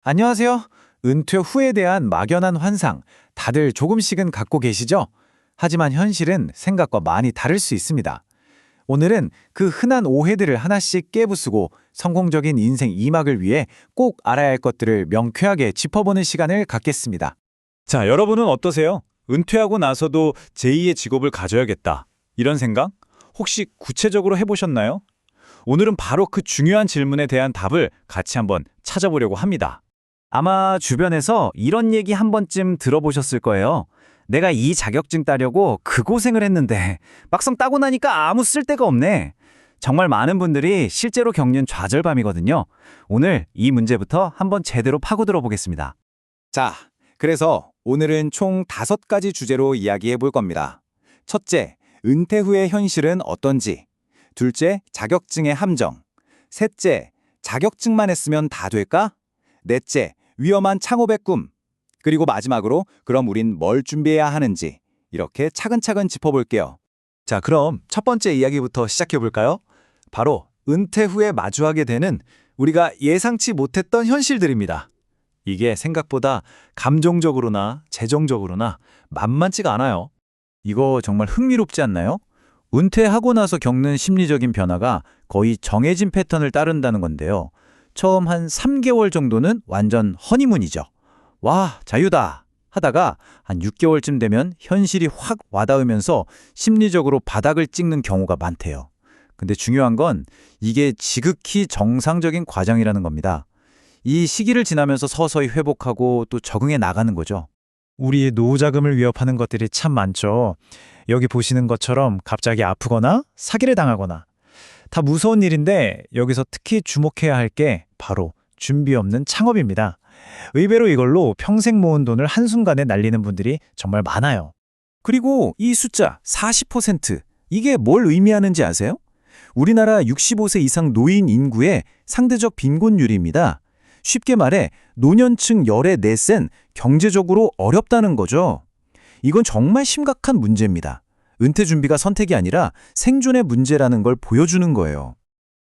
안녕하세요. 은퇴 후에 대한 막연한 환상, 다들 조금씩은 갖고 계시죠? 하지만 현실은 생각과 많이 다를 수 있습니다. 오늘은 그 흔한 오해들을 하나씩 깨부수고 성공적인 인생 2막을 위해 꼭 알아야 할 것들을 명쾌하게 짚어보는 시간을 갖겠습니다. 자, 여러분은 어떠세요? 은퇴하고 나서도 제2의 직업을 가져야겠다. 이런 생각? 혹시 구체적으로 해보셨나요? 오늘은 바로 그 중요한 질문에 대한 답을 같이 한번 찾아보려고 합니다. 아마 주변에서 이런 얘기 한 번쯤 들어보셨을 거예요. 내가 이 자격증 따려고 그 고생을 했는데 막상 따고 나니까 아무 쓸데가 없네. 정말 많은 분들이 실제로 겪는 좌절감이거든요. 오늘 이 문제부터 한번 제대로 파고들어 보겠습니다. 자, 그래서 오늘은 총 5가지 주제로 이야기해 볼 겁니다. 첫째, 은퇴 후의 현실은 어떤지. 둘째, 자격증의 함정. 셋째, 자격증만 했으면 다 될까? 넷째, 위험한 창업의 꿈. 그리고 마지막으로 그럼 우린 뭘 준비해야 하는지 이렇게 차근차근 짚어볼게요. 자, 그럼 첫 번째 이야기부터 시작해볼까요? 바로 은퇴 후에 마주하게 되는 우리가 예상치 못했던 현실들입니다. 이게 생각보다 감정적으로나 재정적으로나 만만치가 않아요. 이거 정말 흥미롭지 않나요? 은퇴하고 나서 겪는 심리적인 변화가 거의 정해진 패턴을 따른다는 건데요. 처음 한 3개월 정도는 완전 허니문이죠. 와, 자유다! 하다가 한 6개월쯤 되면 현실이 확 와닿으면서 심리적으로 바닥을 찍는 경우가 많대요. 근데 중요한 건 이게 지극히 정상적인 과정이라는 겁니다. 이 시기를 지나면서 서서히 회복하고 또 적응해 나가는 거죠. 우리의 노후 자금을 위협하는 것들이 참 많죠. 여기 보시는 것처럼 갑자기 아프거나 사기를 당하거나 다 무서운 일인데 여기서 특히 주목해야 할 게 바로 준비 없는 창업입니다. 의외로 이걸로 평생 모은 돈을 한순간에 날리는 분들이 정말 많아요. 그리고 이 숫자 40%, 이게 뭘 의미하는지 아세요? 우리나라 65세 이상 노인 인구의 상대적 빈곤율입니다. 쉽게 말해 노년층 열의 넷은 경제적으로 어렵다는 거죠. 이건 정말 심각한 문제입니다. 은퇴 준비가 선택이 아니라 생존의 문제라는 걸 보여주는 거예요.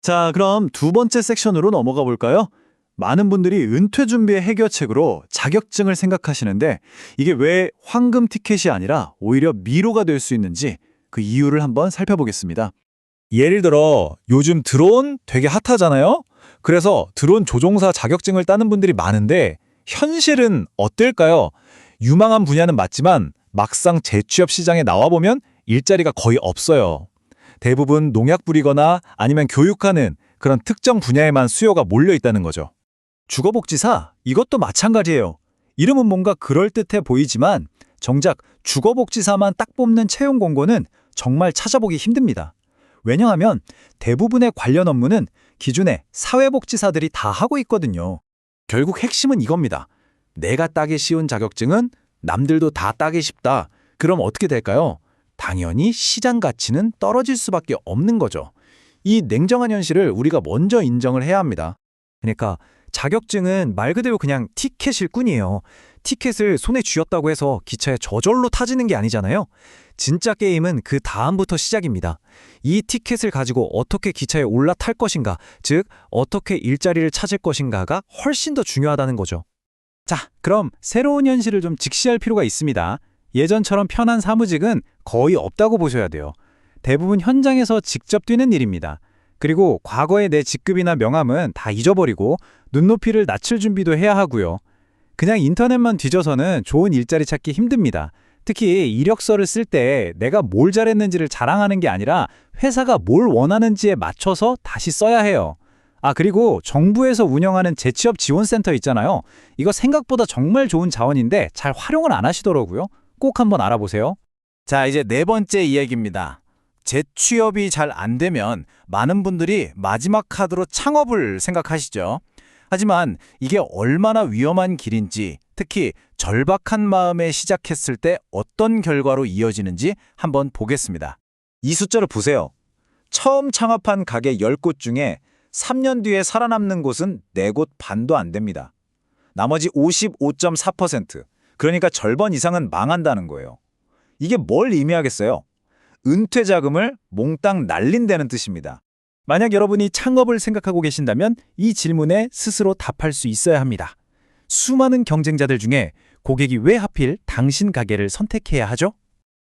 자, 그럼 두 번째 섹션으로 넘어가 볼까요? 많은 분들이 은퇴 준비의 해결책으로 자격증을 생각하시는데 이게 왜 황금 티켓이 아니라 오히려 미로가 될 수 있는지 그 이유를 한번 살펴보겠습니다. 예를 들어 요즘 드론 되게 핫하잖아요? 그래서 드론 조종사 자격증을 따는 분들이 많은데 현실은 어떨까요? 유망한 분야는 맞지만 막상 재취업 시장에 나와보면 일자리가 거의 없어요. 대부분 농약 뿌리거나 아니면 교육하는 그런 특정 분야에만 수요가 몰려 있다는 거죠. 주거복지사, 이것도 마찬가지예요. 이름은 뭔가 그럴듯해 보이지만 정작 주거복지사만 딱 뽑는 채용 공고는 정말 찾아보기 힘듭니다. 왜냐하면 대부분의 관련 업무는 기존에 사회복지사들이 다 하고 있거든요. 결국 핵심은 이겁니다. 내가 따기 쉬운 자격증은 남들도 다 따기 쉽다. 그럼 어떻게 될까요? 당연히 시장 가치는 떨어질 수밖에 없는 거죠. 이 냉정한 현실을 우리가 먼저 인정을 해야 합니다. 그러니까 자격증은 말 그대로 그냥 티켓일 뿐이에요. 티켓을 손에 쥐었다고 해서 기차에 저절로 타지는 게 아니잖아요. 진짜 게임은 그 다음부터 시작입니다. 이 티켓을 가지고 어떻게 기차에 올라탈 것인가, 즉 어떻게 일자리를 찾을 것인가가 훨씬 더 중요하다는 거죠. 자, 그럼 새로운 현실을 좀 직시할 필요가 있습니다. 예전처럼 편한 사무직은 거의 없다고 보셔야 돼요. 대부분 현장에서 직접 뛰는 일입니다. 그리고 과거의 내 직급이나 명함은 다 잊어버리고 눈높이를 낮출 준비도 해야 하고요. 그냥 인터넷만 뒤져서는 좋은 일자리 찾기 힘듭니다. 특히 이력서를 쓸 때 내가 뭘 잘했는지를 자랑하는 게 아니라 회사가 뭘 원하는지에 맞춰서 다시 써야 해요. 아, 그리고 정부에서 운영하는 재취업 지원센터 있잖아요. 이거 생각보다 정말 좋은 자원인데 잘 활용을 안 하시더라고요. 꼭 한번 알아보세요. 자, 이제 네 번째 이야기입니다. 재취업이 잘 안 되면 많은 분들이 마지막 카드로 창업을 생각하시죠. 하지만 이게 얼마나 위험한 길인지, 특히 절박한 마음에 시작했을 때 어떤 결과로 이어지는지 한번 보겠습니다. 이 숫자를 보세요. 처음 창업한 가게 10곳 중에 3년 뒤에 살아남는 곳은 4곳 반도 안 됩니다. 나머지 55.4%, 그러니까 절반 이상은 망한다는 거예요. 이게 뭘 의미하겠어요? 은퇴 자금을 몽땅 날린다는 뜻입니다. 만약 여러분이 창업을 생각하고 계신다면 이 질문에 스스로 답할 수 있어야 합니다. 수많은 경쟁자들 중에 고객이 왜 하필 당신 가게를 선택해야 하죠?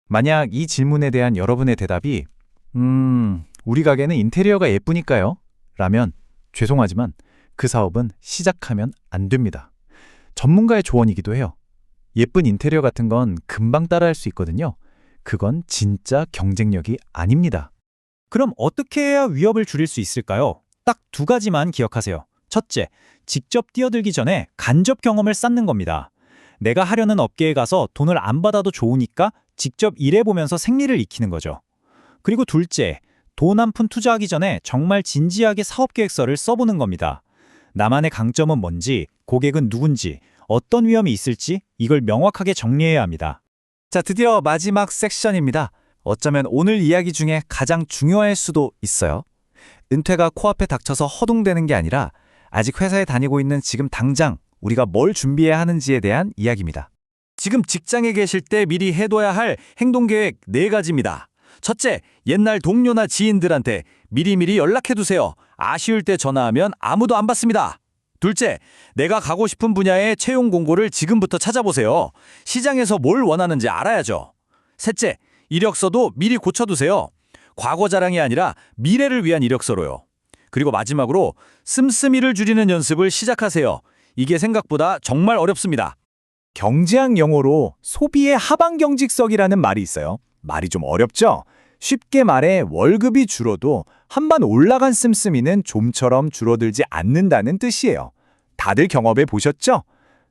만약 이 질문에 대한 여러분의 대답이 우리 가게는 인테리어가 예쁘니까요 라면 죄송하지만 그 사업은 시작하면 안 됩니다. 전문가의 조언이기도 해요. 예쁜 인테리어 같은 건 금방 따라할 수 있거든요. 그건 진짜 경쟁력이 아닙니다. 그럼 어떻게 해야 위협을 줄일 수 있을까요? 딱 두 가지만 기억하세요. 첫째, 직접 뛰어들기 전에 간접 경험을 쌓는 겁니다. 내가 하려는 업계에 가서 돈을 안 받아도 좋으니까 직접 일해보면서 생리를 익히는 거죠. 그리고 둘째, 돈 한 푼 투자하기 전에 정말 진지하게 사업계획서를 써보는 겁니다. 나만의 강점은 뭔지, 고객은 누군지, 어떤 위험이 있을지 이걸 명확하게 정리해야 합니다. 자, 드디어 마지막 섹션입니다. 어쩌면 오늘 이야기 중에 가장 중요할 수도 있어요. 은퇴가 코앞에 닥쳐서 허둥대는 게 아니라 아직 회사에 다니고 있는 지금 당장 우리가 뭘 준비해야 하는지에 대한 이야기입니다. 지금 직장에 계실 때 미리 해둬야 할 행동계획 4가지입니다. 첫째, 옛날 동료나 지인들한테 미리미리 연락해두세요. 아쉬울 때 전화하면 아무도 안 받습니다. 둘째, 내가 가고 싶은 분야의 채용 공고를 지금부터 찾아보세요. 시장에서 뭘 원하는지 알아야죠. 셋째, 이력서도 미리 고쳐두세요. 과거 자랑이 아니라 미래를 위한 이력서로요. 그리고 마지막으로 씀씀이를 줄이는 연습을 시작하세요. 이게 생각보다 정말 어렵습니다. 경제학 용어로 소비의 하방경직성이라는 말이 있어요. 말이 좀 어렵죠? 쉽게 말해 월급이 줄어도 한번 올라간 씀씀이는 좀처럼 줄어들지 않는다는 뜻이에요. 다들 경험해 보셨죠?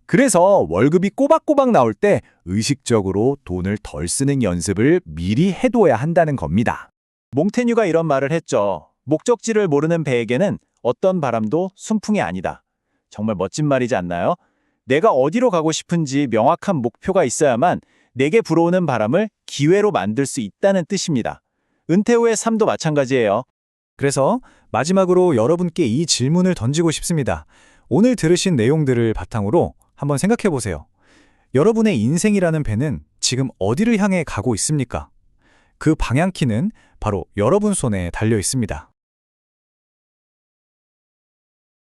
그래서 월급이 꼬박꼬박 나올 때 의식적으로 돈을 덜 쓰는 연습을 미리 해둬야 한다는 겁니다. 몽테뉴가 이런 말을 했죠. 목적지를 모르는 배에게는 어떤 바람도 순풍이 아니다. 정말 멋진 말이지 않나요? 내가 어디로 가고 싶은지 명확한 목표가 있어야만 내게 불어오는 바람을 기회로 만들 수 있다는 뜻입니다. 은퇴 후의 삶도 마찬가지예요. 그래서 마지막으로 여러분께 이 질문을 던지고 싶습니다. 오늘 들으신 내용들을 바탕으로 한번 생각해 보세요. 여러분의 인생이라는 배는 지금 어디를 향해 가고 있습니까? 그 방향키는 바로 여러분 손에 달려 있습니다.